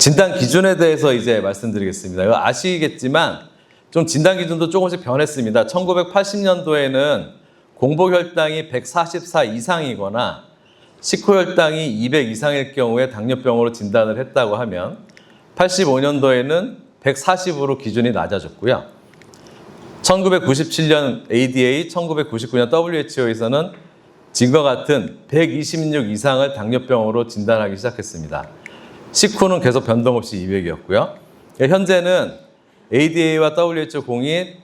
진단 기준에 대해서 이제 말씀드리겠습니다. 이거 아시겠지만 좀 진단 기준도 조금씩 변했습니다. 1980년도에는 공복혈당이 144 이상이거나 식후혈당이 200 이상일 경우에 당뇨병으로 진단을 했다고 하면 85년도에는 140으로 기준이 낮아졌고요. 1997년 ADA, 1999년 WHO에서는 지금과 같은 126 이상을 당뇨병으로 진단하기 시작했습니다. 식후는 계속 변동 없이 200이었고요. 현재는 ADA와 WHO 공이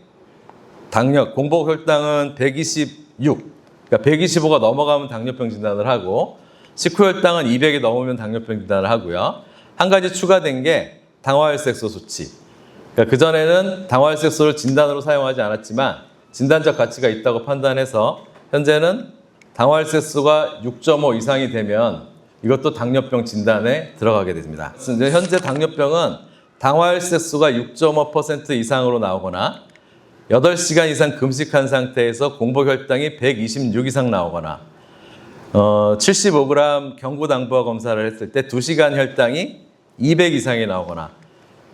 공복혈당은 126, 그러니까 125가 넘어가면 당뇨병 진단을 하고 식후혈당은 200이 넘으면 당뇨병 진단을 하고요. 한 가지 추가된 게 당화혈색소 수치. 그러니까 그전에는 당화혈색소를 진단으로 사용하지 않았지만 진단적 가치가 있다고 판단해서 현재는 당화혈색소가 6.5 이상이 되면 이것도 당뇨병 진단에 들어가게 됩니다. 현재 당뇨병은 당화혈색소가 6.5% 이상으로 나오거나 8시간 이상 금식한 상태에서 공복혈당이 126 이상 나오거나 75g 경구당부화 검사를 했을 때 2시간 혈당이 200 이상이 나오거나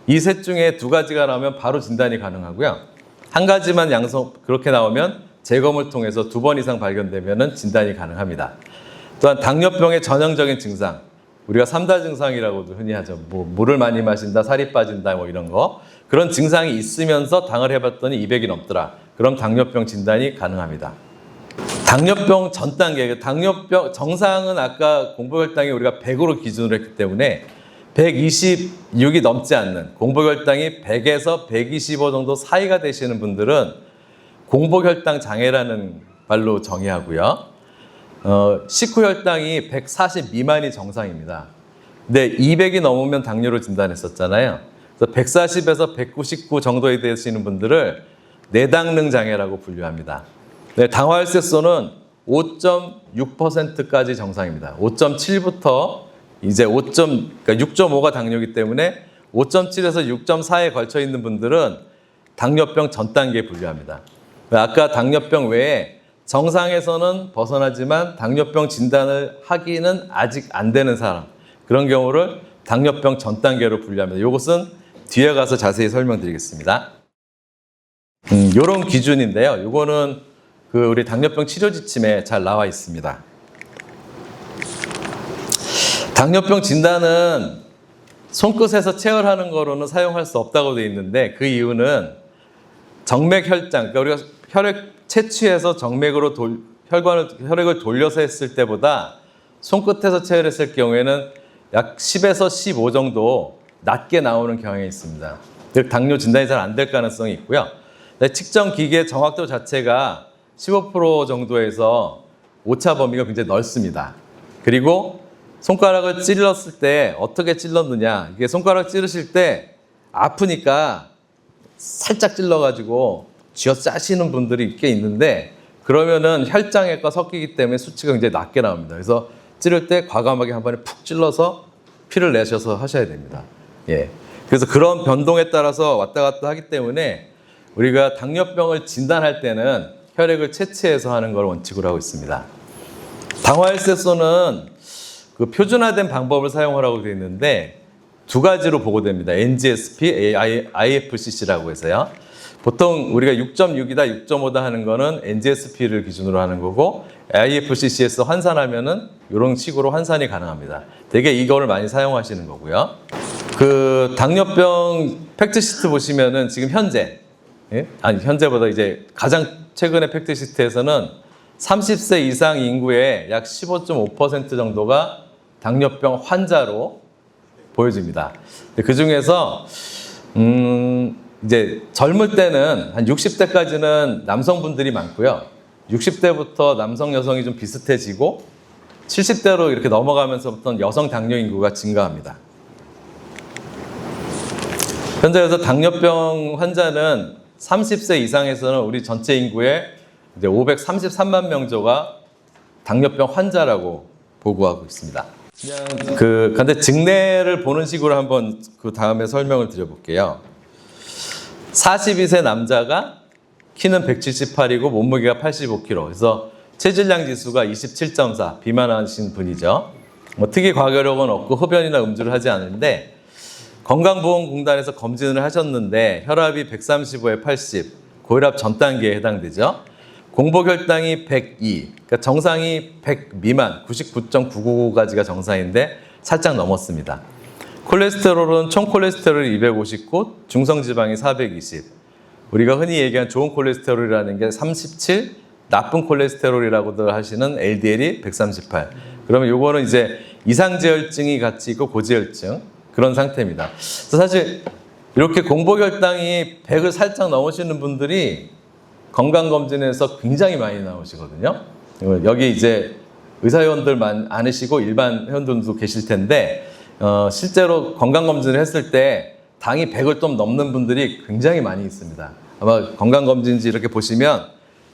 이 셋 중에 두 가지가 나오면 바로 진단이 가능하고요. 한 가지만 그렇게 나오면 재검을 통해서 2번 이상 발견되면 진단이 가능합니다. 또한 당뇨병의 전형적인 증상, 우리가 3다 증상이라고도 흔히 하죠. 물을 많이 마신다, 살이 빠진다, 이런 거. 그런 증상이 있으면서 당을 해봤더니 200이 넘더라. 그럼 당뇨병 진단이 가능합니다. 당뇨병 전 단계, 당뇨병 정상은 아까 공복혈당이 우리가 100으로 기준으로 했기 때문에 126이 넘지 않는 공복혈당이 100에서 125 정도 사이가 되시는 분들은 공복혈당 장애라는 말로 정의하고요. 식후혈당이 140 미만이 정상입니다. 근데 200이 넘으면 당뇨로 진단했었잖아요. 그래서 140에서 199 정도에 되시는 분들을 내당능 장애라고 분류합니다. 네, 당화혈색소는 5.6%까지 정상입니다. 5.7부터 이제 6.5가 당뇨이기 때문에 5.7에서 6.4에 걸쳐 있는 분들은 당뇨병 전 단계에 분류합니다. 아까 당뇨병 외에 정상에서는 벗어나지만 당뇨병 진단을 하기는 아직 안 되는 사람, 그런 경우를 당뇨병 전 단계로 분류합니다. 이것은 뒤에 가서 자세히 설명드리겠습니다. 이런 기준인데요. 이거는 우리 당뇨병 치료 지침에 잘 나와 있습니다. 당뇨병 진단은 손끝에서 체열하는 거로는 사용할 수 없다고 되어 있는데 그 이유는 정맥혈장, 그러니까 우리가 혈액 채취해서 정맥으로 혈액을 돌려서 했을 때보다 손끝에서 체열했을 경우에는 약 10에서 15 정도 낮게 나오는 경향이 있습니다. 즉 당뇨 진단이 잘 안 될 가능성이 있고요. 측정 기계 정확도 자체가 15% 정도에서 오차 범위가 굉장히 넓습니다. 그리고 손가락을 찔렀을 때 어떻게 찔렀느냐, 이게 손가락 찌르실 때 아프니까 살짝 찔러가지고 쥐어짜시는 분들이 꽤 있는데 그러면은 혈장액과 섞이기 때문에 수치가 굉장히 낮게 나옵니다. 그래서 찌를 때 과감하게 한 번에 푹 찔러서 피를 내셔서 하셔야 됩니다. 예. 그래서 그런 변동에 따라서 왔다 갔다 하기 때문에 우리가 당뇨병을 진단할 때는 혈액을 채취해서 하는 걸 원칙으로 하고 있습니다. 당화혈색소는 표준화된 방법을 사용하라고 되어 있는데 두 가지로 보고됩니다. NGSP, IFCC라고 해서요. 보통 우리가 6.6이다, 6.5다 하는 거는 NGSP를 기준으로 하는 거고 IFCC에서 환산하면은 이런 식으로 환산이 가능합니다. 되게 이거를 많이 사용하시는 거고요. 당뇨병 팩트시트 보시면은 지금 현재, 현재보다 이제 가장 최근의 팩트시트에서는 30세 이상 인구의 약 15.5% 정도가 당뇨병 환자로 보여집니다. 그 중에서 이제 젊을 때는 한 60대까지는 남성분들이 많고요. 60대부터 남성, 여성이 좀 비슷해지고 70대로 이렇게 넘어가면서부터 여성 당뇨 인구가 증가합니다. 현재 그래서 당뇨병 환자는 30세 이상에서는 우리 전체 인구의 이제 533만 명조가 당뇨병 환자라고 보고하고 있습니다. 근데 증례를 보는 식으로 한번 그 다음에 설명을 드려볼게요. 42세 남자가 키는 178이고 몸무게가 85kg. 그래서 체질량 지수가 27.4, 비만하신 분이죠. 특이 과결력은 없고 흡연이나 음주를 하지 않는데 건강보험공단에서 검진을 하셨는데 혈압이 135에 80, 고혈압 전 단계에 해당되죠. 공복혈당이 102, 그러니까 정상이 100 미만, 99.999까지가 정상인데 살짝 넘었습니다. 콜레스테롤은 총 콜레스테롤이 259, 중성지방이 420. 우리가 흔히 얘기하는 좋은 콜레스테롤이라는 게 37, 나쁜 콜레스테롤이라고들 하시는 LDL이 138. 그러면 요거는 이제 이상제혈증이 같이 있고 고지혈증 그런 상태입니다. 그래서 사실 이렇게 공복혈당이 100을 살짝 넘으시는 분들이 건강검진에서 굉장히 많이 나오시거든요. 여기 이제 의사회원들 많으시고 일반 회원들도 계실 텐데 실제로 건강검진을 했을 때 당이 100을 좀 넘는 분들이 굉장히 많이 있습니다. 아마 건강검진지 이렇게 보시면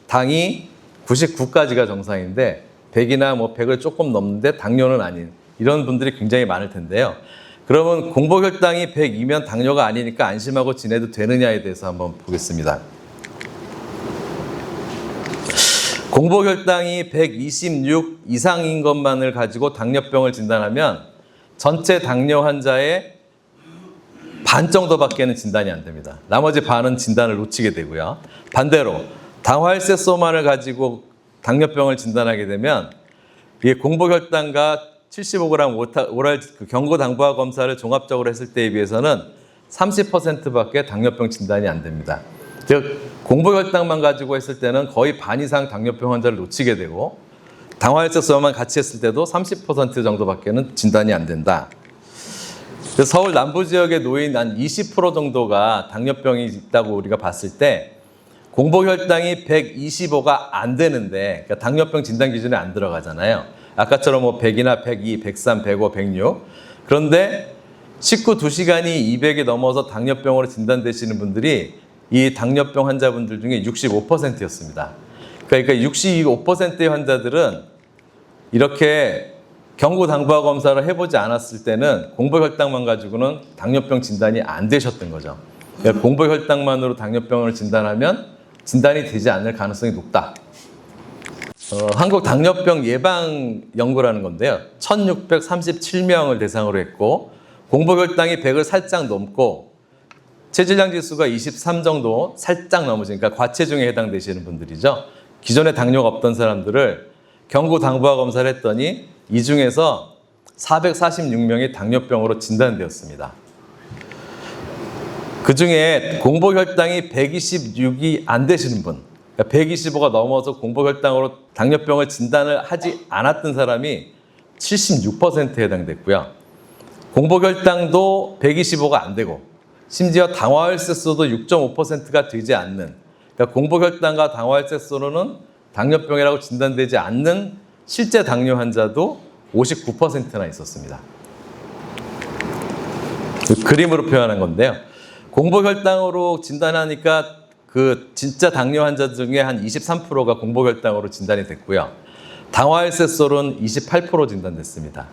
당이 99까지가 정상인데 100이나 뭐 100을 조금 넘는데 당뇨는 아닌 이런 분들이 굉장히 많을 텐데요. 그러면 공복혈당이 100이면 당뇨가 아니니까 안심하고 지내도 되느냐에 대해서 한번 보겠습니다. 공복혈당이 126 이상인 것만을 가지고 당뇨병을 진단하면 전체 당뇨 환자의 반 정도밖에는 진단이 안 됩니다. 나머지 반은 진단을 놓치게 되고요. 반대로 당화혈색소만을 가지고 당뇨병을 진단하게 되면 이 공복혈당과 75g 오랄 경구 당부화 검사를 종합적으로 했을 때에 비해서는 30%밖에 당뇨병 진단이 안 됩니다. 즉 공복혈당만 가지고 했을 때는 거의 반 이상 당뇨병 환자를 놓치게 되고 당화혈색소만 같이 했을 때도 30% 정도밖에는 진단이 안 된다. 그래서 서울 남부 지역에 놓인 한 20% 정도가 당뇨병이 있다고 우리가 봤을 때 공복혈당이 125가 안 되는데 그러니까 당뇨병 진단 기준에 안 들어가잖아요. 아까처럼 뭐 100이나 102, 103, 105, 106 그런데 식후 2시간이 200이 넘어서 당뇨병으로 진단되시는 분들이 이 당뇨병 환자분들 중에 65%였습니다. 그러니까 65%의 환자들은 이렇게 경구 당부화 검사를 해보지 않았을 때는 공복혈당만 가지고는 당뇨병 진단이 안 되셨던 거죠. 그러니까 공복혈당만으로 당뇨병을 진단하면 진단이 되지 않을 가능성이 높다. 한국 당뇨병 예방 연구라는 건데요. 1637명을 대상으로 했고 공복혈당이 100을 살짝 넘고 체질량 지수가 23 정도 살짝 넘으시니까 과체중에 해당되시는 분들이죠. 기존에 당뇨가 없던 사람들을 경구 당부화 검사를 했더니 이 중에서 446명이 당뇨병으로 진단되었습니다. 그 중에 공복혈당이 126이 안 되시는 분, 125가 넘어서 공복혈당으로 당뇨병을 진단을 하지 않았던 사람이 76%에 해당됐고요. 공복혈당도 125가 안 되고 심지어 당화혈색소도 6.5%가 되지 않는 그러니까 공복혈당과 당화혈색소로는 당뇨병이라고 진단되지 않는 실제 당뇨 환자도 59%나 있었습니다. 그림으로 표현한 건데요. 공복혈당으로 진단하니까 그 진짜 당뇨 환자 중에 한 23%가 공복혈당으로 진단이 됐고요. 당화혈색소는 28% 진단됐습니다.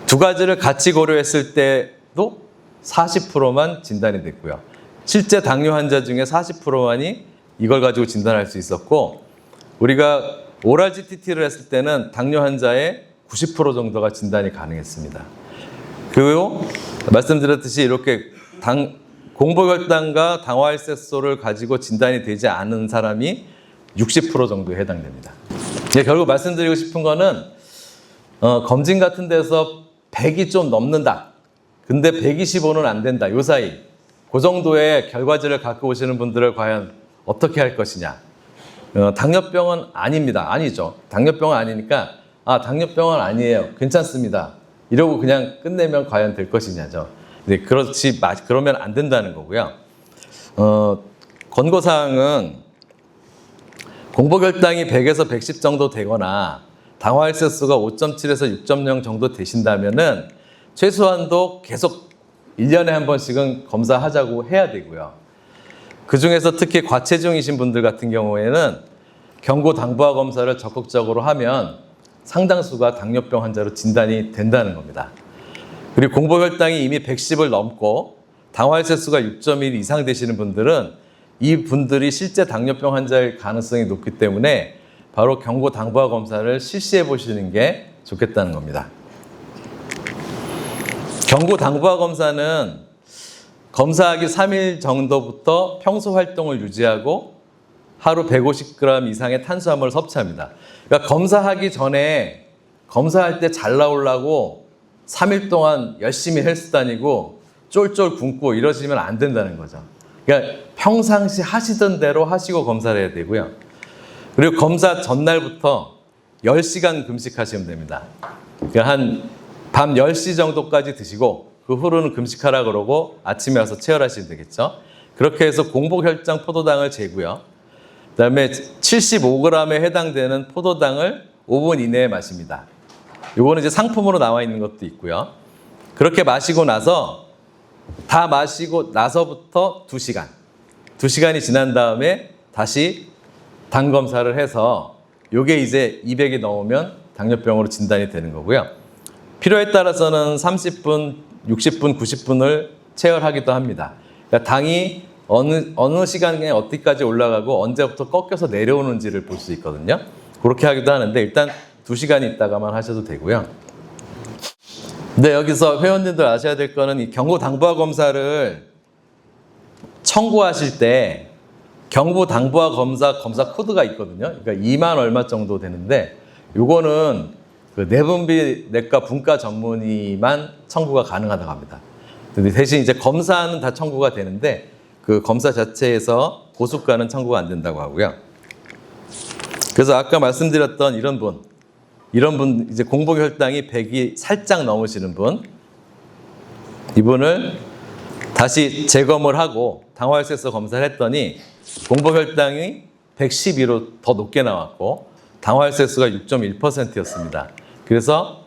두 가지를 같이 고려했을 때도 40%만 진단이 됐고요. 실제 당뇨 환자 중에 40%만이 이걸 가지고 진단할 수 있었고 우리가 오랄 GTT를 했을 때는 당뇨 환자의 90% 정도가 진단이 가능했습니다. 그리고 말씀드렸듯이 이렇게 공복혈당과 당화혈색소를 가지고 진단이 되지 않은 사람이 60% 정도에 해당됩니다. 결국 말씀드리고 싶은 거는 검진 같은 데서 100이 좀 넘는다. 근데 125는 안 된다. 요 사이 그 정도의 결과지를 갖고 오시는 분들을 과연 어떻게 할 것이냐. 당뇨병은 아닙니다. 아니죠. 당뇨병은 아니니까 당뇨병은 아니에요. 괜찮습니다. 이러고 그냥 끝내면 과연 될 것이냐죠. 네, 그러면 안 된다는 거고요. 권고사항은 공복혈당이 100에서 110 정도 되거나 당화혈색소가 5.7에서 6.0 정도 되신다면은 최소한도 계속 1년에 한 번씩은 검사하자고 해야 되고요. 그 중에서 특히 과체중이신 분들 같은 경우에는 경구 당부화 검사를 적극적으로 하면 상당수가 당뇨병 환자로 진단이 된다는 겁니다. 그리고 공복혈당이 이미 110을 넘고 당화혈색소가 6.1 이상 되시는 분들은 이 분들이 실제 당뇨병 환자일 가능성이 높기 때문에 바로 경구 당부화 검사를 실시해 보시는 게 좋겠다는 겁니다. 경구 당부화 검사는 검사하기 3일 정도부터 평소 활동을 유지하고 하루 150g 이상의 탄수화물을 섭취합니다. 그러니까 검사하기 전에 검사할 때 잘 나오려고 3일 동안 열심히 헬스 다니고 쫄쫄 굶고 이러시면 안 된다는 거죠. 그러니까 평상시 하시던 대로 하시고 검사를 해야 되고요. 그리고 검사 전날부터 10시간 금식하시면 됩니다. 그러니까 한 밤 10시 정도까지 드시고 그 후로는 금식하라 그러고 아침에 와서 체열하시면 되겠죠. 그렇게 해서 공복혈당 포도당을 재고요. 그다음에 75g에 해당되는 포도당을 5분 이내에 마십니다. 요거는 이제 상품으로 나와 있는 것도 있고요. 그렇게 마시고 나서 다 마시고 나서부터 2시간. 2시간이 지난 다음에 다시 당 검사를 해서 요게 이제 200이 넘으면 당뇨병으로 진단이 되는 거고요. 필요에 따라서는 30분, 60분, 90분을 체열하기도 합니다. 그러니까 당이 어느 시간에 어디까지 올라가고 언제부터 꺾여서 내려오는지를 볼 수 있거든요. 그렇게 하기도 하는데 일단 2시간 있다가만 하셔도 되고요. 근데 여기서 회원님들 아셔야 될 거는 이 경부 당부화 검사를 청구하실 때 경부 당부화 검사 코드가 있거든요. 그러니까 2만 얼마 정도 되는데 요거는 그 내분비 내과 분과 전문의만 청구가 가능하다고 합니다. 근데 대신 이제 검사는 다 청구가 되는데 그 검사 자체에서 고수가는 청구가 안 된다고 하고요. 그래서 아까 말씀드렸던 이런 분 이제 공복혈당이 100이 살짝 넘으시는 분, 이분을 다시 재검을 하고 당화혈색소 검사를 했더니 공복혈당이 112로 더 높게 나왔고 당화혈색소가 6.1%였습니다. 그래서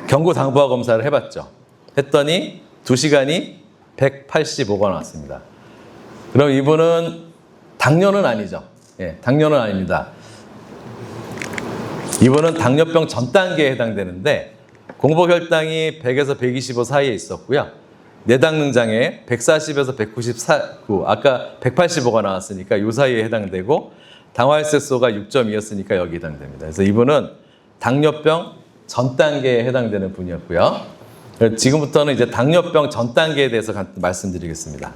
경구 당부화 검사를 해봤죠. 했더니 2시간이 185가 나왔습니다. 그럼 이분은 당뇨는 아니죠. 예, 당뇨는 아닙니다. 이분은 당뇨병 전 단계에 해당되는데 공복혈당이 100에서 125 사이에 있었고요. 내당능장애 140에서 194, 아까 185가 나왔으니까 이 사이에 해당되고 당화혈색소가 6.2였으니까 여기 해당됩니다. 그래서 이분은 당뇨병 전 단계에 해당되는 분이었고요. 지금부터는 이제 당뇨병 전 단계에 대해서 말씀드리겠습니다.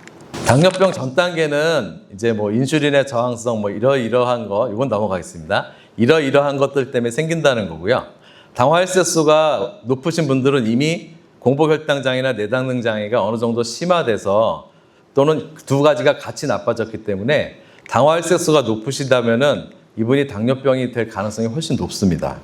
당뇨병 전 단계는 이제 뭐 인슐린의 저항성 뭐 이러이러한 거 이건 넘어가겠습니다. 이러이러한 것들 때문에 생긴다는 거고요. 당화혈색소가 높으신 분들은 이미 공복혈당 장애나 내당능 장애가 어느 정도 심화돼서 또는 두 가지가 같이 나빠졌기 때문에 당화혈색소가 높으시다면은 이분이 당뇨병이 될 가능성이 훨씬 높습니다.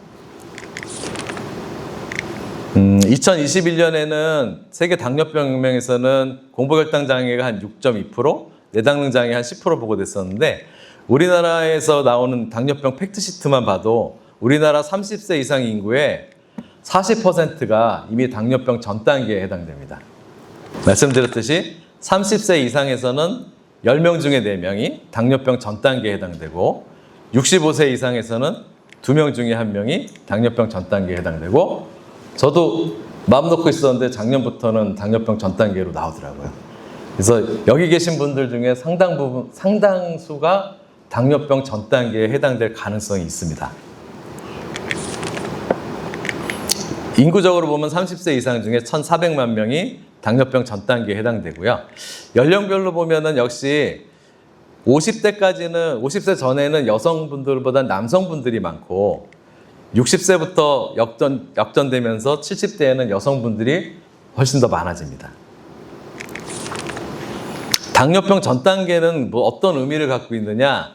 2021년에는 세계 당뇨병 혁명에서는 공복혈당 장애가 한 6.2%, 내당능 장애 한 10% 보고됐었는데 우리나라에서 나오는 당뇨병 팩트시트만 봐도 우리나라 30세 이상 인구의 40%가 이미 당뇨병 전 단계에 해당됩니다. 말씀드렸듯이 30세 이상에서는 10명 중에 4명이 당뇨병 전 단계에 해당되고 65세 이상에서는 2명 중에 1명이 당뇨병 전 단계에 해당되고 저도 마음 놓고 있었는데 작년부터는 당뇨병 전 단계로 나오더라고요. 그래서 여기 계신 분들 중에 상당수가 당뇨병 전 단계에 해당될 가능성이 있습니다. 인구적으로 보면 30세 이상 중에 1,400만 명이 당뇨병 전 단계에 해당되고요. 연령별로 보면은 역시 50세 전에는 여성분들보다 남성분들이 많고 60세부터 역전되면서 70대에는 여성분들이 훨씬 더 많아집니다. 당뇨병 전 단계는 뭐 어떤 의미를 갖고 있느냐?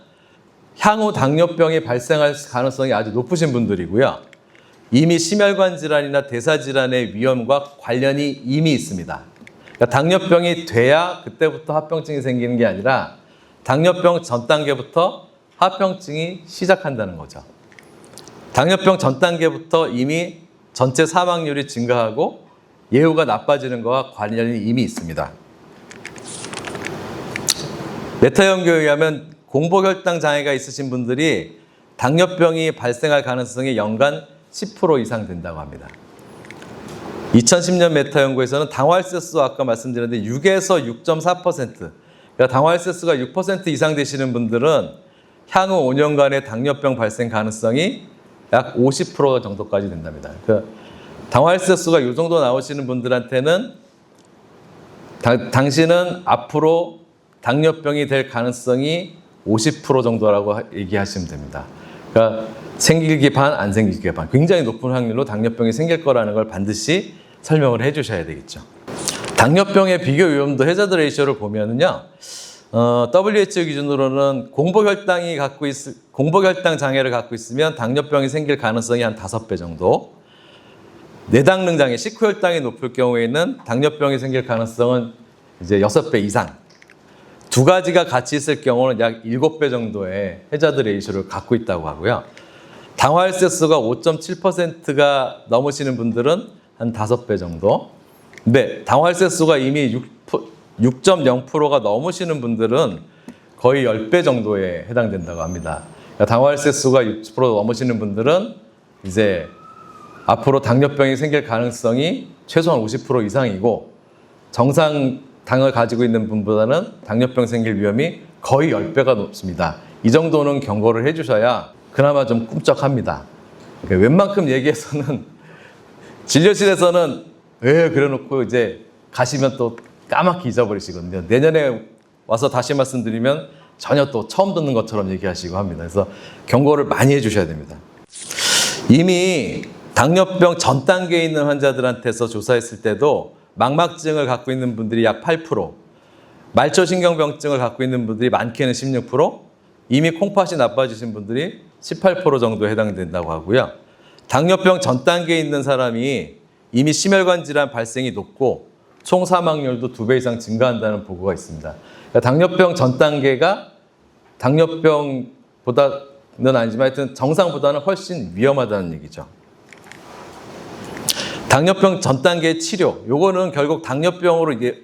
향후 당뇨병이 발생할 가능성이 아주 높으신 분들이고요. 이미 심혈관 질환이나 대사 질환의 위험과 관련이 이미 있습니다. 그러니까 당뇨병이 돼야 그때부터 합병증이 생기는 게 아니라 당뇨병 전 단계부터 합병증이 시작한다는 거죠. 당뇨병 전 단계부터 이미 전체 사망률이 증가하고 예후가 나빠지는 것과 관련이 이미 있습니다. 메타 연구에 의하면 공복혈당 장애가 있으신 분들이 당뇨병이 발생할 가능성이 연간 10% 이상 된다고 합니다. 2010년 메타 연구에서는 당화혈색소 아까 말씀드렸는데 6에서 6.4%, 그러니까 당화혈색소가 6% 이상 되시는 분들은 향후 5년간의 당뇨병 발생 가능성이 약 50% 정도까지 된답니다. 그러니까 당화혈색소가 이 정도 나오시는 분들한테는 당신은 앞으로 당뇨병이 될 가능성이 50% 정도라고 얘기하시면 됩니다. 그러니까 생기기 반, 안 생기기 반. 굉장히 높은 확률로 당뇨병이 생길 거라는 걸 반드시 설명을 해 주셔야 되겠죠. 당뇨병의 비교 위험도 해저드 레이쇼를 보면은요, WHO 기준으로는 공복혈당 장애를 갖고 있으면 당뇨병이 생길 가능성이 한 5배 정도. 내당능 장애, 식후혈당이 높을 경우에는 당뇨병이 생길 가능성은 이제 6배 이상. 두 가지가 같이 있을 경우는 약 7배 정도의 해저드 레이쇼를 갖고 있다고 하고요. 당화혈색소가 5.7%가 넘으시는 분들은 한 5배 정도. 근데 당화혈색소가 이미 6.0%가 넘으시는 분들은 거의 10배 정도에 해당된다고 합니다. 그러니까 당화혈색소가 6% 넘으시는 분들은 이제 앞으로 당뇨병이 생길 가능성이 최소한 50% 이상이고, 정상 당을 가지고 있는 분보다는 당뇨병 생길 위험이 거의 10배가 높습니다. 이 정도는 경고를 해주셔야 그나마 좀 꿈쩍합니다. 그러니까 웬만큼 얘기해서는 진료실에서는 그래놓고 이제 가시면 또 까맣게 잊어버리시거든요. 내년에 와서 다시 말씀드리면 전혀 또 처음 듣는 것처럼 얘기하시고 합니다. 그래서 경고를 많이 해주셔야 됩니다. 이미 당뇨병 전 단계에 있는 환자들한테서 조사했을 때도 망막증을 갖고 있는 분들이 약 8%, 말초신경병증을 갖고 있는 분들이 많게는 16%, 이미 콩팥이 나빠지신 분들이 18% 정도 해당된다고 하고요. 당뇨병 전 단계에 있는 사람이 이미 심혈관 질환 발생이 높고 총 사망률도 2배 이상 증가한다는 보고가 있습니다. 그러니까 당뇨병 전 단계가 당뇨병보다는 아니지만 하여튼 정상보다는 훨씬 위험하다는 얘기죠. 당뇨병 전 단계의 치료, 요거는 결국 당뇨병으로 이게